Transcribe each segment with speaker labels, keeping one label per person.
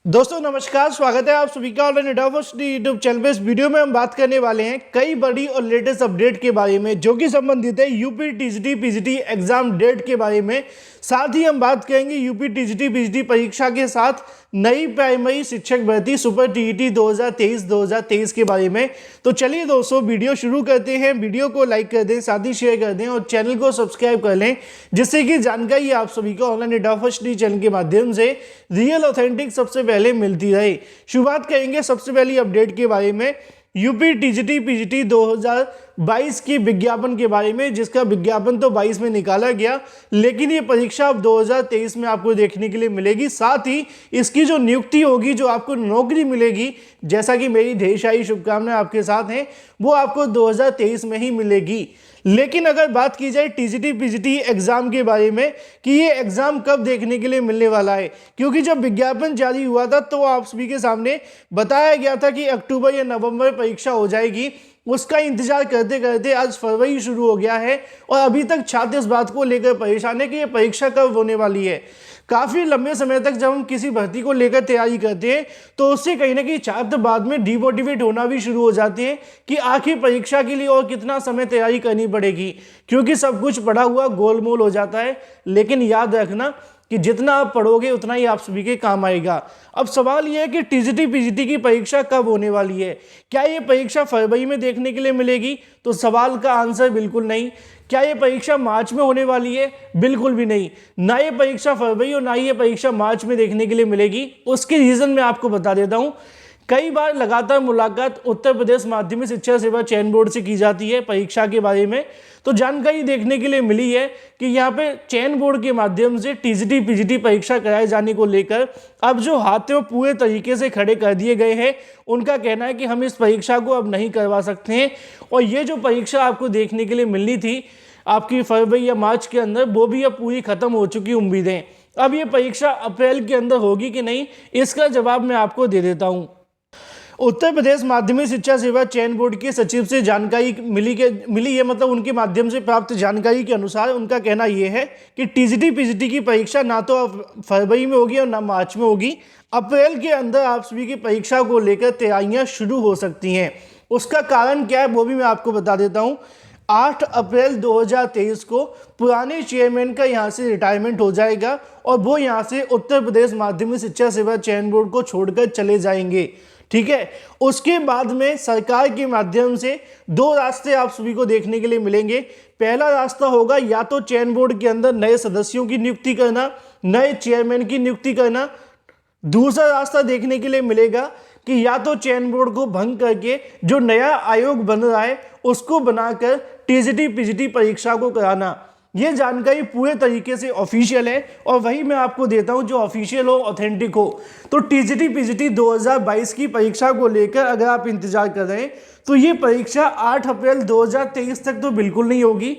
Speaker 1: दोस्तों नमस्कार, स्वागत है आप सभी का ऑनलाइन यूट्यूब चैनल पे। इस वीडियो में हम बात करने वाले हैं कई बड़ी और लेटेस्ट अपडेट के बारे में जो कि संबंधित है UP TGT PGT exam date के बारे में। साथ ही हम बात करेंगे यूपी टीजीटी पीजीटी परीक्षा के साथ नई प्राइमरी शिक्षक भर्ती सुपर टीईटी 2023 के बारे में। तो चलिए दोस्तों वीडियो शुरू करते हैं। वीडियो को लाइक कर दें, साथ ही शेयर कर दें और चैनल को सब्सक्राइब कर लें, जिससे कि जानकारी आप सभी को ऑनलाइन यूट्यूब चैनल के माध्यम से रियल ऑथेंटिक सबसे पहले मिलती रहे। शुरुआत करेंगे सबसे पहली अपडेट के बारे में, यूपी टीजीटी पीजीटी 2022 की विज्ञापन के बारे में, जिसका विज्ञापन तो 22 में निकाला गया, लेकिन ये परीक्षा अब 2023 में आपको देखने के लिए मिलेगी। साथ ही इसकी जो नियुक्ति होगी, जो आपको नौकरी मिलेगी, जैसा कि मेरी ढेर सारी शुभकामनाएं आपके साथ हैं, वो आपको 2023 में ही मिलेगी। लेकिन अगर बात की जाए टीजीटी पीजीटी एग्जाम के बारे में कि ये एग्जाम कब देखने के लिए मिलने वाला है, क्योंकि जब विज्ञापन जारी हुआ था तो आप सभी के सामने बताया गया था कि अक्टूबर या नवंबर परीक्षा हो जाएगी। उसका इंतजार करते करते आज फरवरी शुरू हो गया है और अभी तक छात्र इस बात को लेकर परेशान है कि ये परीक्षा कब होने वाली है। काफ़ी लंबे समय तक जब हम किसी भर्ती को लेकर तैयारी करते हैं तो उससे कहीं ना कहीं छात्र बाद में डिमोटिवेट होना भी शुरू हो जाते हैं कि आखिर परीक्षा के लिए और कितना समय तैयारी करनी पड़ेगी, क्योंकि सब कुछ पढ़ा हुआ गोलमोल हो जाता है। लेकिन याद रखना कि जितना आप पढ़ोगे उतना ही आप सभी के काम आएगा। अब सवाल यह है कि टीजीटी पीजीटी की परीक्षा कब होने वाली है। क्या ये परीक्षा फरवरी में देखने के लिए मिलेगी? तो सवाल का आंसर बिल्कुल नहीं। क्या ये परीक्षा मार्च में होने वाली है? बिल्कुल भी नहीं। ना ये परीक्षा फरवरी और ना ही ये परीक्षा मार्च में देखने के लिए मिलेगी। उसके रीज़न मैं आपको बता देता हूँ। कई बार लगातार मुलाकात उत्तर प्रदेश माध्यमिक शिक्षा सेवा चयन बोर्ड से की जाती है परीक्षा के बारे में, तो जानकारी देखने के लिए मिली है कि यहाँ पे चयन बोर्ड के माध्यम से टीजीटी पीजीटी परीक्षा कराए जाने को लेकर अब जो हाथों पूरे तरीके से खड़े कर दिए गए हैं। उनका कहना है कि हम इस परीक्षा को अब नहीं करवा सकते हैं और ये जो परीक्षा आपको देखने के लिए मिलनी थी आपकी फरवरी या मार्च के अंदर, वो भी अब पूरी खत्म हो चुकी उम्मीदें। अब ये परीक्षा अप्रैल के अंदर होगी कि नहीं, इसका जवाब मैं आपको दे देता हूँ। उत्तर प्रदेश माध्यमिक शिक्षा सेवा चयन बोर्ड के सचिव से जानकारी मिली है, मतलब उनके माध्यम से प्राप्त जानकारी के अनुसार उनका कहना यह है कि टीजीटी पीजीटी की परीक्षा ना तो फरवरी में होगी और ना मार्च में होगी। अप्रैल के अंदर आप सभी की परीक्षा को लेकर तैयारियां शुरू हो सकती हैं। उसका कारण क्या है वो भी मैं आपको बता देता हूँ। 8 अप्रैल 2023 को पुराने चेयरमैन का यहाँ से रिटायरमेंट हो जाएगा और वो यहाँ से उत्तर प्रदेश माध्यमिक शिक्षा सेवा चयन बोर्ड को छोड़कर चले जाएंगे। ठीक है, उसके बाद में सरकार के माध्यम से दो रास्ते आप सभी को देखने के लिए मिलेंगे। पहला रास्ता होगा या तो चयन बोर्ड के अंदर नए सदस्यों की नियुक्ति करना, नए चेयरमैन की नियुक्ति करना। दूसरा रास्ता देखने के लिए मिलेगा कि या तो चयन बोर्ड को भंग करके जो नया आयोग बन रहा है उसको बनाकर टीजीटी पीजीटी परीक्षा को कराना। ये जानकारी पूरे तरीके से ऑफिशियल है और वही मैं आपको देता हूं जो ऑफिशियल हो, ऑथेंटिक हो। तो टीजीटी पीजीटी 2022 की परीक्षा को लेकर अगर आप इंतजार कर रहे हैं तो ये परीक्षा 8 अप्रैल 2023 तक तो बिल्कुल नहीं होगी,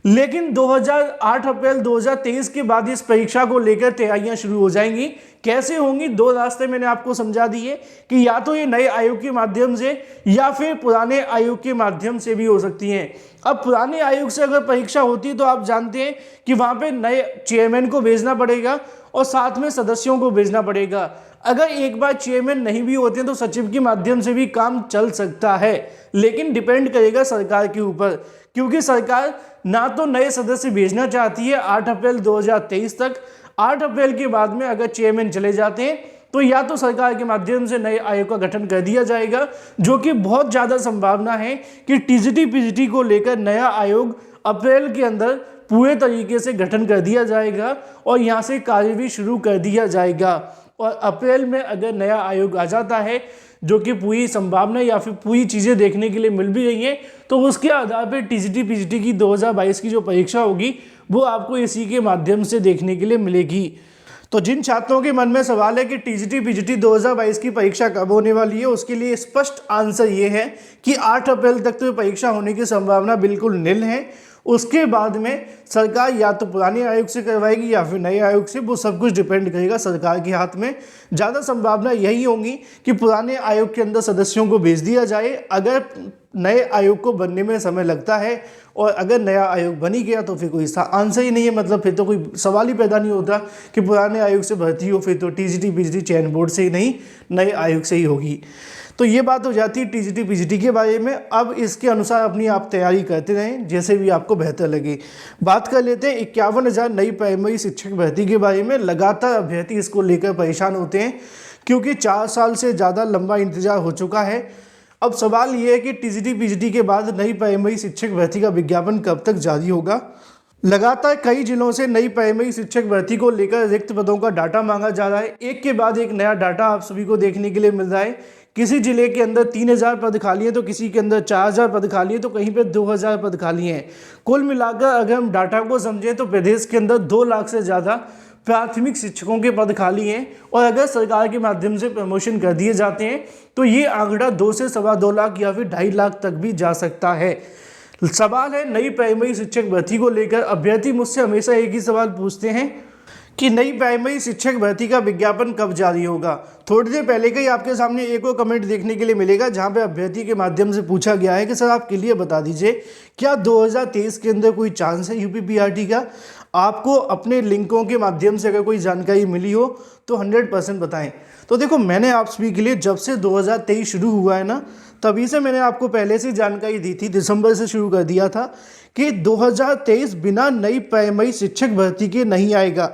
Speaker 1: लेकिन 8 अप्रैल 2023 के बाद इस परीक्षा को लेकर तैयारियां शुरू हो जाएंगी। कैसे होंगी? दो रास्ते मैंने आपको समझा दिए कि या तो ये नए आयोग के माध्यम से या फिर पुराने आयोग के माध्यम से भी हो सकती हैं। अब पुराने आयोग से अगर परीक्षा होती है तो आप जानते हैं कि वहाँ पे नए चेयरमैन को भेजना पड़ेगा और साथ में सदस्यों को भेजना पड़ेगा। अगर एक बार चेयरमैन नहीं भी होते हैं तो सचिव के माध्यम से भी काम चल सकता है, लेकिन डिपेंड करेगा सरकार के ऊपर, क्योंकि सरकार ना तो नए सदस्य भेजना चाहती है 8 अप्रैल 2023 तक। 8 अप्रैल के बाद में अगर चेयरमैन चले जाते हैं तो या तो सरकार के माध्यम से नए आयोग का गठन कर दिया जाएगा, जो कि बहुत ज़्यादा संभावना है कि टीजीटी पीजीटी को लेकर नया आयोग अप्रैल के अंदर पूरे तरीके से गठन कर दिया जाएगा और यहाँ से कार्य भी शुरू कर दिया जाएगा। और अप्रैल में अगर नया आयोग आ जाता है, जो कि पूरी संभावना या फिर पूरी चीज़ें देखने के लिए मिल भी रही हैं, तो उसके आधार पर टीजीटी पीजीटी की 2022 की जो परीक्षा होगी वो आपको इसी के माध्यम से देखने के लिए मिलेगी। तो जिन छात्रों के मन में सवाल है कि टीजीटी पीजीटी 2022 की परीक्षा कब होने वाली है, उसके लिए स्पष्ट आंसर ये है कि 8 अप्रैल तक तो परीक्षा होने की संभावना बिल्कुल निल है। उसके बाद में सरकार या तो पुराने आयोग से करवाएगी या फिर नए आयोग से, वो सब कुछ डिपेंड करेगा सरकार के हाथ में। ज़्यादा संभावना यही होगी कि पुराने आयोग के अंदर सदस्यों को भेज दिया जाए। अगर नए आयोग को बनने में समय लगता है, और अगर नया आयोग बन ही गया तो फिर कोई इसका आंसर ही नहीं है, मतलब फिर तो कोई सवाल ही पैदा नहीं होता कि पुराने आयोग से भर्ती हो, फिर तो टीजीटी पीजीटी चयन बोर्ड से ही नहीं, नए आयोग से ही होगी। तो ये बात हो जाती है टीजीटी पीजीटी के बारे में। अब इसके अनुसार अपनी आप तैयारी करते रहें, जैसे भी आपको बेहतर लगे। बात कर लेते हैं 51,000 नई प्राइमरी शिक्षक भर्ती के बारे में। लगातार अभ्यर्थी इसको लेकर परेशान होते हैं क्योंकि 4 साल से ज़्यादा लंबा इंतजार हो चुका है। अब सवाल ये है कि टीजीटी पीजीटी के बाद नई प्राइमरी शिक्षक भर्ती का विज्ञापन कब तक जारी होगा। लगातार कई जिलों से नई प्राइमरी शिक्षक भर्ती को लेकर रिक्त पदों का डाटा मांगा जा रहा है। एक के बाद एक नया डाटा आप सभी को देखने के लिए मिल रहा है। किसी जिले के अंदर 3,000 पद खाली हैं तो किसी के अंदर 4,000 पद खाली हैं तो कहीं पे 2,000 पद खाली हैं। कुल मिलाकर अगर हम डाटा को समझें तो प्रदेश के अंदर 2 लाख से ज़्यादा प्राथमिक शिक्षकों के पद खाली हैं, और अगर सरकार के माध्यम से प्रमोशन कर दिए जाते हैं तो ये आंकड़ा 2 से 2.25 लाख या फिर 2.5 लाख तक भी जा सकता है। सवाल है नई प्राइमरी शिक्षक भर्ती को लेकर अभ्यर्थी मुझसे हमेशा एक ही सवाल पूछते हैं कि नई प्राइमरी शिक्षक भर्ती का विज्ञापन कब जारी होगा। थोड़ी देर पहले का ही आपके सामने एक और कमेंट देखने के लिए मिलेगा जहां पे अभ्यर्थी के माध्यम से पूछा गया है कि सर आप क्लियर बता दीजिए, क्या 2023 के अंदर कोई चांस है यूपीपीआरटी का। आपको अपने लिंकों के माध्यम से अगर कोई जानकारी मिली हो तो 100% बताएं। तो देखो, मैंने आप सभी के लिए जब से 2023 शुरू हुआ है ना, तभी से मैंने आपको पहले से जानकारी दी थी, दिसंबर से शुरू कर दिया था कि 2023 बिना नई प्राइमरी शिक्षक भर्ती के नहीं आएगा।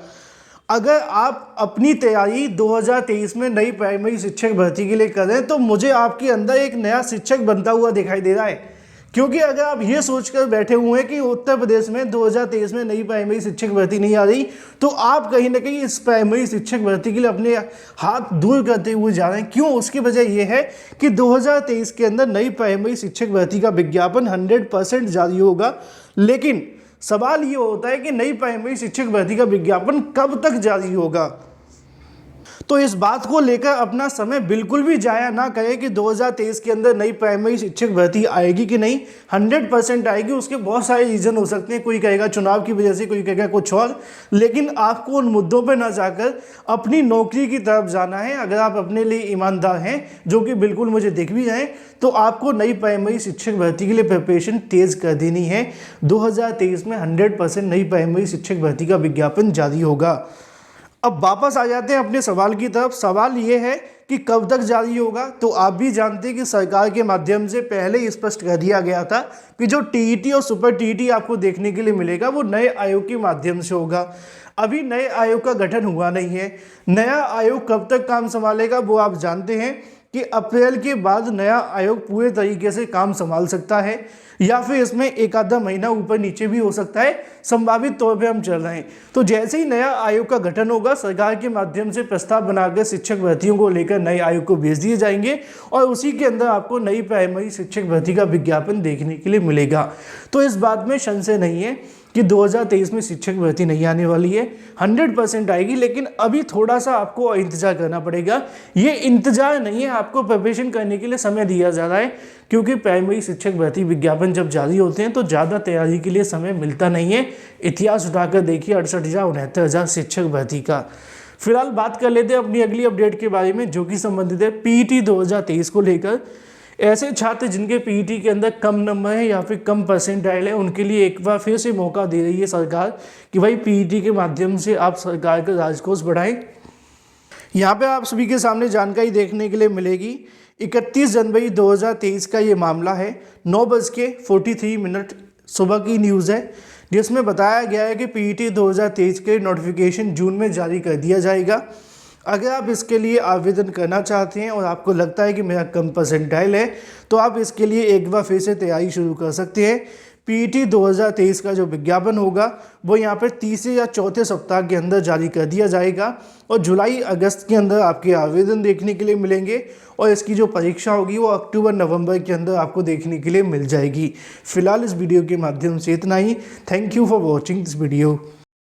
Speaker 1: अगर आप अपनी तैयारी 2023 में नई प्राइमरी शिक्षक भर्ती के लिए करें तो मुझे आपके अंदर एक नया शिक्षक बनता हुआ दिखाई दे रहा है। क्योंकि अगर आप ये सोचकर बैठे हुए हैं कि उत्तर प्रदेश में 2023 में नई प्राइमरी शिक्षक भर्ती नहीं आ रही, तो आप कहीं ना कहीं इस प्राइमरी शिक्षक भर्ती के लिए अपने हाथ दूर करते हुए जा रहे हैं। क्यों? उसकी वजह यह है कि 2023 के अंदर नई प्राइमरी शिक्षक भर्ती का विज्ञापन 100% जारी होगा। लेकिन सवाल ये होता है कि नई प्राइमरी शिक्षक भर्ती का विज्ञापन कब तक जारी होगा। तो इस बात को लेकर अपना समय बिल्कुल भी जाया ना करें कि 2023 के अंदर नई प्राइमरी शिक्षक भर्ती आएगी कि नहीं। 100% आएगी। उसके बहुत सारे रीज़न हो सकते हैं, कोई कहेगा चुनाव की वजह से, कोई कहेगा कुछ और, लेकिन आपको उन मुद्दों पर ना जाकर अपनी नौकरी की तरफ जाना है। अगर आप अपने लिए ईमानदार हैं, जो कि बिल्कुल मुझे दिख भी जाए, तो आपको नई प्राइमरी शिक्षक भर्ती के लिए प्रिपरेशन तेज़ कर देनी है। 2023 में 100% नई प्राइमरी शिक्षक भर्ती का विज्ञापन जारी होगा। अब वापस आ जाते हैं अपने सवाल की तरफ। सवाल ये है कि कब तक जारी होगा। तो आप भी जानते हैं कि सरकार के माध्यम से पहले ही स्पष्ट कर दिया गया था कि जो टीईटी और सुपर टीईटी आपको देखने के लिए मिलेगा वो नए आयोग के माध्यम से होगा। अभी नए आयोग का गठन हुआ नहीं है। नया आयोग कब तक काम संभालेगा वो आप जानते हैं कि अप्रैल के बाद नया आयोग पूरे तरीके से काम संभाल सकता है, या फिर इसमें एक आधा महीना ऊपर नीचे भी हो सकता है। संभावित तौर पे हम चल रहे हैं। तो जैसे ही नया आयोग का गठन होगा, सरकार के माध्यम से प्रस्ताव बनाकर शिक्षक भर्तियों को लेकर नए आयोग को भेज दिए जाएंगे, और उसी के अंदर आपको नई प्राइमरी शिक्षक भर्ती का विज्ञापन देखने के लिए मिलेगा। तो इस बात में संशय नहीं है कि 2023 में शिक्षक भर्ती नहीं आने वाली है। 100% आएगी, लेकिन अभी थोड़ा सा आपको इंतजार करना पड़ेगा। ये इंतजार नहीं है, आपको प्रिपरेशन करने के लिए समय दिया जा रहा है, क्योंकि प्राइमरी शिक्षक भर्ती विज्ञापन जब जारी होते हैं तो ज़्यादा तैयारी के लिए समय मिलता नहीं है। इतिहास उठाकर देखिए 68,000-69,000 शिक्षक भर्ती का। फिलहाल बात कर लेते हैं अपनी अगली अपडेट के बारे में, जो कि संबंधित है पीईटी 2023 को लेकर। ऐसे छात्र जिनके पीईटी के अंदर कम नंबर है या फिर कम परसेंटाइल है, उनके लिए एक बार फिर से मौका दे रही है सरकार कि भाई पीईटी के माध्यम से आप सरकार का राजकोष बढ़ाएं। यहाँ पे आप सभी के सामने जानकारी देखने के लिए मिलेगी। 31 जनवरी 2023 का ये मामला है। 9:43 सुबह की न्यूज़ है, जिसमें बताया गया है कि पीईटी 2023 के नोटिफिकेशन जून में जारी कर दिया जाएगा। अगर आप इसके लिए आवेदन करना चाहते हैं और आपको लगता है कि मेरा कम परसेंटाइल है, तो आप इसके लिए एक बार फिर से तैयारी शुरू कर सकते हैं। पीईटी 2023 का जो विज्ञापन होगा वो यहाँ पर तीसरे या चौथे सप्ताह के अंदर जारी कर दिया जाएगा, और जुलाई अगस्त के अंदर आपके आवेदन देखने के लिए मिलेंगे, और इसकी जो परीक्षा होगी वो अक्टूबर नवंबर के अंदर आपको देखने के लिए मिल जाएगी। फिलहाल इस वीडियो के माध्यम से इतना ही। Thank you for watching this video.